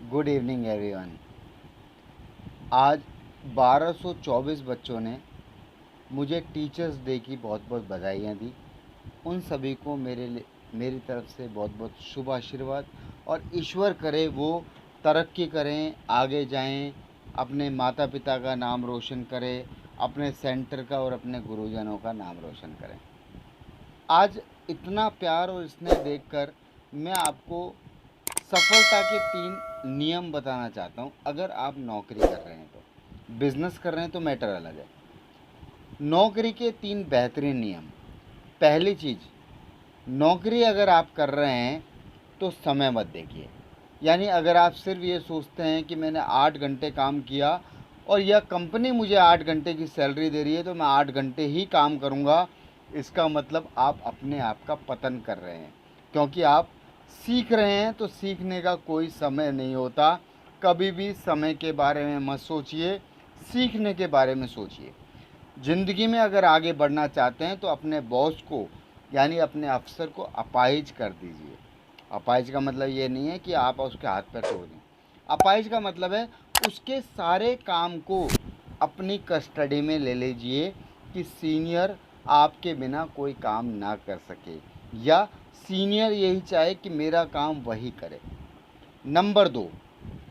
Good evening everyone. आज 1224 बच्चों ने मुझे टीचर्स डे की बहुत बहुत बधाइयाँ दी। उन सभी को मेरी तरफ से बहुत बहुत शुभ आशीर्वाद, और ईश्वर करे वो तरक्की करें, आगे जाएं, अपने माता पिता का नाम रोशन करें, अपने सेंटर का और अपने गुरुजनों का नाम रोशन करें। आज इतना प्यार और स्नेह देखकर मैं आपको सफलता के 3 नियम बताना चाहता हूँ। अगर आप नौकरी कर रहे हैं तो, बिजनेस कर रहे हैं तो मैटर अलग है। नौकरी के 3 बेहतरीन नियम। पहली चीज़, नौकरी अगर आप कर रहे हैं तो समय मत देखिए। यानी अगर आप सिर्फ ये सोचते हैं कि मैंने 8 घंटे काम किया और यह कंपनी मुझे 8 घंटे की सैलरी दे रही है तो मैं 8 घंटे ही काम करूँगा, इसका मतलब आप अपने आप का पतन कर रहे हैं। क्योंकि आप सीख रहे हैं तो सीखने का कोई समय नहीं होता। कभी भी समय के बारे में मत सोचिए, सीखने के बारे में सोचिए। ज़िंदगी में अगर आगे बढ़ना चाहते हैं तो अपने बॉस को, यानी अपने अफ़सर को अपाहिज कर दीजिए। अपाहिज का मतलब ये नहीं है कि आप उसके हाथ पैर तोड़ दें। अपाहिज का मतलब है उसके सारे काम को अपनी कस्टडी में ले लीजिए कि सीनियर आपके बिना कोई काम ना कर सके, या सीनियर यही चाहे कि मेरा काम वही करे। नंबर 2,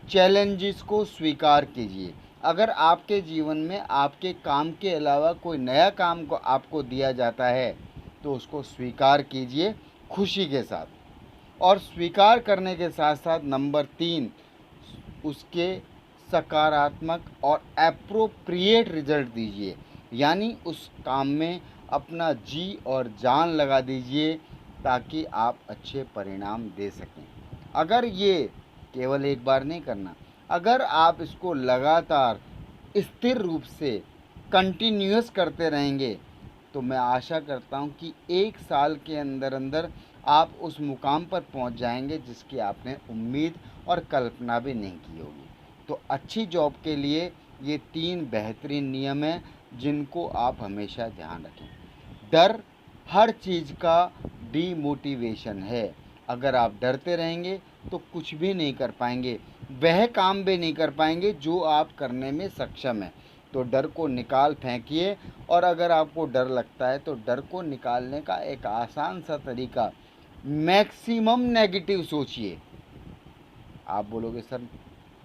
चैलेंजेस को स्वीकार कीजिए। अगर आपके जीवन में आपके काम के अलावा कोई नया काम को आपको दिया जाता है तो उसको स्वीकार कीजिए खुशी के साथ। और स्वीकार करने के साथ साथ नंबर 3, उसके सकारात्मक और एप्रोप्रिएट रिजल्ट दीजिए। यानी उस काम में अपना जी और जान लगा दीजिए ताकि आप अच्छे परिणाम दे सकें। अगर ये केवल एक बार नहीं करना, अगर आप इसको लगातार स्थिर रूप से कंटिन्यूअस करते रहेंगे तो मैं आशा करता हूँ कि 1 साल के अंदर अंदर आप उस मुकाम पर पहुँच जाएंगे जिसकी आपने उम्मीद और कल्पना भी नहीं की होगी। तो अच्छी जॉब के लिए ये 3 बेहतरीन नियम हैं जिनको आप हमेशा ध्यान रखें। डर हर चीज़ का डीमोटिवेशन है। अगर आप डरते रहेंगे तो कुछ भी नहीं कर पाएंगे, वह काम भी नहीं कर पाएंगे जो आप करने में सक्षम हैं। तो डर को निकाल फेंकिए। और अगर आपको डर लगता है तो डर को निकालने का एक आसान सा तरीका, मैक्सिमम नेगेटिव सोचिए। आप बोलोगे सर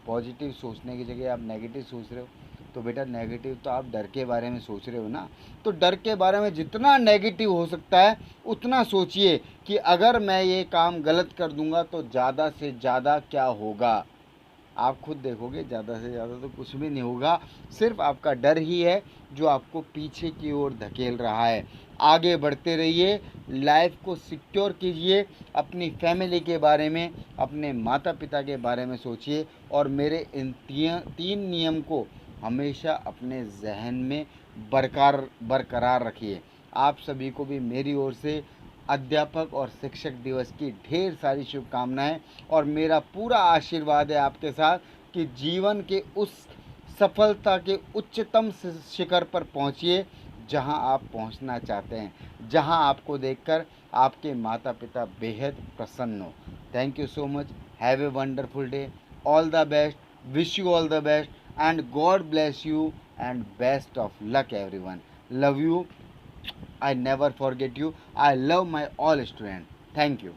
पॉजिटिव सोचने की जगह आप नेगेटिव सोच रहे हो, तो बेटा नेगेटिव तो आप डर के बारे में सोच रहे हो ना। तो डर के बारे में जितना नेगेटिव हो सकता है उतना सोचिए कि अगर मैं ये काम गलत कर दूंगा तो ज़्यादा से ज़्यादा क्या होगा। आप खुद देखोगे ज़्यादा से ज़्यादा तो कुछ भी नहीं होगा, सिर्फ आपका डर ही है जो आपको पीछे की ओर धकेल रहा है। आगे बढ़ते रहिए, लाइफ को सिक्योर कीजिए, अपनी फैमिली के बारे में, अपने माता पिता के बारे में सोचिए, और मेरे इन 3 नियम को हमेशा अपने जहन में बरकरार रखिए। आप सभी को भी मेरी ओर से अध्यापक और शिक्षक दिवस की ढेर सारी शुभकामनाएं, और मेरा पूरा आशीर्वाद है आपके साथ कि जीवन के उस सफलता के उच्चतम शिखर पर पहुंचिए जहां आप पहुंचना चाहते हैं, जहां आपको देखकर आपके माता पिता बेहद प्रसन्न हो। Thank you so much. Have a wonderful day. All the best. Wish you all the best and God bless you and best of luck everyone. Love you. I never forget you. I love my all students. Thank you.